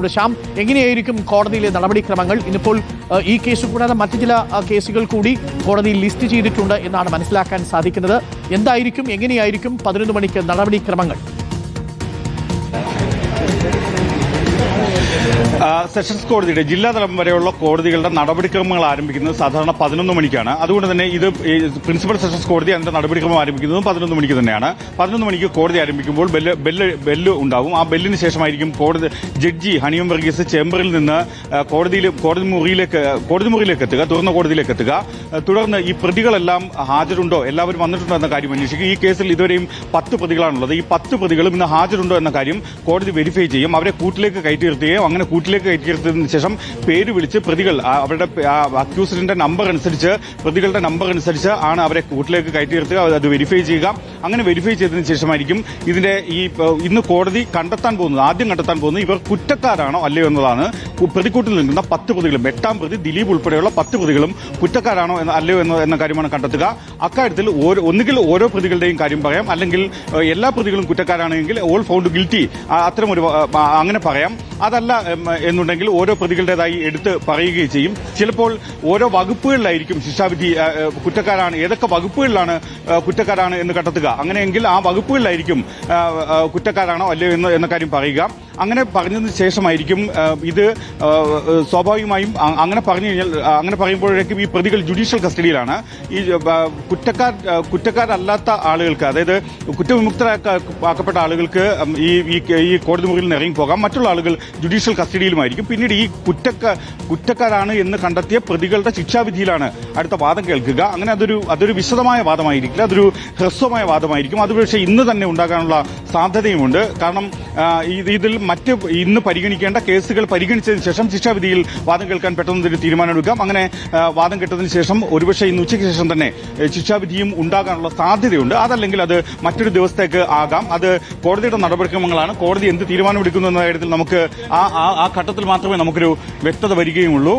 ശ്യാം, എങ്ങനെയായിരിക്കും കോടതിയിലെ നടപടിക്രമങ്ങൾ? ഇന്നിപ്പോൾ ഈ കേസ് കൂടാതെ മറ്റു ചില കേസുകൾ കൂടി കോടതിയിൽ ലിസ്റ്റ് ചെയ്തിട്ടുണ്ട് എന്നാണ് മനസ്സിലാക്കാൻ സാധിക്കുന്നത്. എന്തായിരിക്കും, എങ്ങനെയായിരിക്കും 11 മണിക്ക് നടപടിക്രമങ്ങൾ? സെഷൻസ് കോടതിയുടെ ജില്ലാതലം വരെയുള്ള കോടതികളുടെ നടപടിക്രമങ്ങൾ ആരംഭിക്കുന്നത് സാധാരണ 11 മണിക്കാണ്. അതുകൊണ്ട് തന്നെ ഇത് പ്രിൻസിപ്പൽ സെഷൻസ് കോടതി അതിന്റെ നടപടിക്രമം ആരംഭിക്കുന്നതും 11 മണിക്ക് തന്നെയാണ്. 11 മണിക്ക് കോടതി ആരംഭിക്കുമ്പോൾ ബെല്ല് ഉണ്ടാവും. ആ ബെല്ലിന് ശേഷമായിരിക്കും ജഡ്ജി ഹണിയം വർഗീസ് ചേംബറിൽ നിന്ന് കോടതി മുറിയിലേക്ക് എത്തുക, തുറന്ന കോടതിയിലേക്ക് എത്തുക. തുടർന്ന് ഈ പ്രതികളെല്ലാം ഹാജരുണ്ടോ, എല്ലാവരും വന്നിട്ടുണ്ടോ എന്ന കാര്യം അന്വേഷിക്കും. ഈ കേസിൽ ഇതുവരെയും 10 പ്രതികളാണുള്ളത്. ഈ 10 പ്രതികളും ഇന്ന് ഹാജരുണ്ടോ എന്ന കാര്യം കോടതി വെരിഫൈ ചെയ്യും. അവരെ കൂട്ടിലേക്ക് കയറ്റിയിരുത്തുകയോ അങ്ങനെ കൂട്ടിലേക്ക് കയറ്റിയിരുത്തിയതിനു ശേഷം പേര് വിളിച്ച് പ്രതികൾ അവരുടെ അക്യൂസ്ഡിന്റെ പ്രതികളുടെ നമ്പർ അനുസരിച്ച് ആണ് അവരെ കൂട്ടിലേക്ക് കയറ്റിയിരുത്തുക, അത് വെരിഫൈ ചെയ്യുക. അങ്ങനെ വെരിഫൈ ചെയ്തതിനു ശേഷമായിരിക്കും ഇതിന്റെ ഇന്ന് കോടതി ആദ്യം കണ്ടെത്താൻ പോകുന്നത് ഇവർ കുറ്റക്കാരാണോ അല്ലയോ എന്നതാണ്. പ്രതിക്കൂട്ടിൽ നിൽക്കുന്ന 10 പ്രതികളും 8ാം പ്രതി ദിലീപ് ഉൾപ്പെടെയുള്ള 10 പ്രതികളും കുറ്റക്കാരാണോ അല്ലയോ എന്ന കാര്യമാണ് കണ്ടെത്തുക. അക്കാര്യത്തിൽ ഒന്നുകിൽ ഓരോ പ്രതികളുടെയും കാര്യം പറയാം, അല്ലെങ്കിൽ എല്ലാ പ്രതികളും കുറ്റക്കാരാണെങ്കിൽ ഓൾ ഫൗണ്ട് ഗിൽറ്റി അത്തരമൊരു അങ്ങനെ പറയാം. അതല്ല എന്നുണ്ടെങ്കിൽ ഓരോ പ്രതികളുടേതായി എടുത്ത് പറയുകയും ചെയ്യും. ചിലപ്പോൾ ഓരോ വകുപ്പുകളിലായിരിക്കും ശിക്ഷാവിധി കുറ്റക്കാരാണ്, ഏതൊക്കെ വകുപ്പുകളിലാണ് കുറ്റക്കാരാണ് എന്ന് കണ്ടെത്തുക. അങ്ങനെയെങ്കിൽ ആ വകുപ്പുകളിലായിരിക്കും കുറ്റക്കാരാണോ അല്ലയോ എന്ന കാര്യം പറയുക. അങ്ങനെ പറഞ്ഞതിന് ശേഷമായിരിക്കും ഇത് സ്വാഭാവികമായും അങ്ങനെ പറയുമ്പോഴേക്കും ഈ പ്രതികൾ ജുഡീഷ്യൽ കസ്റ്റഡിയിലാണ്. ഈ കുറ്റക്കാരല്ലാത്ത ആളുകൾക്ക്, അതായത് കുറ്റവിമുക്തരാക്കപ്പെട്ട ആളുകൾക്ക് ഈ കോടതി മുറിയിൽ നിന്ന് ഇറങ്ങിപ്പോകാം. മറ്റുള്ള ആളുകൾ ജുഡീഷ്യൽ കസ്റ്റഡിയിലുമായിരിക്കും. പിന്നീട് ഈ കുറ്റക്കാരാണ് എന്ന് കണ്ടെത്തിയ പ്രതികളുടെ ശിക്ഷാവിധിയിലാണ് അടുത്ത വാദം കേൾക്കുക. അങ്ങനെ അതൊരു വിശദമായ വാദമായിരിക്കില്ല, അതൊരു ഹ്രസ്വമായ വാദമായിരിക്കും. അത് പക്ഷേ ഇന്ന് തന്നെ ഉണ്ടാകാനുള്ള സാധ്യതയുമുണ്ട്. കാരണം ഇതിൽ ഇന്ന് പരിഗണിക്കേണ്ട കേസുകൾ പരിഗണിച്ചതിന് ശേഷം ശിക്ഷാവിധിയിൽ വാദം കേൾക്കാൻ പെട്ടെന്ന് തീരുമാനമെടുക്കാം. അങ്ങനെ വാദം കേട്ടതിന് ശേഷം ഒരുപക്ഷെ ഇന്ന് ഉച്ചയ്ക്ക് ശേഷം തന്നെ ശിക്ഷാവിധിയും ഉണ്ടാകാനുള്ള സാധ്യതയുണ്ട്. അതല്ലെങ്കിൽ അത് മറ്റൊരു ദിവസത്തേക്ക് ആകാം. അത് കോടതിയുടെ നടപടിക്രമങ്ങളാണ്. കോടതി എന്ത് തീരുമാനമെടുക്കുന്നു എന്ന കാര്യത്തിൽ നമുക്ക് ആ ഘട്ടത്തിൽ മാത്രമേ നമുക്കൊരു വ്യക്തത വരികയുമുള്ളൂ.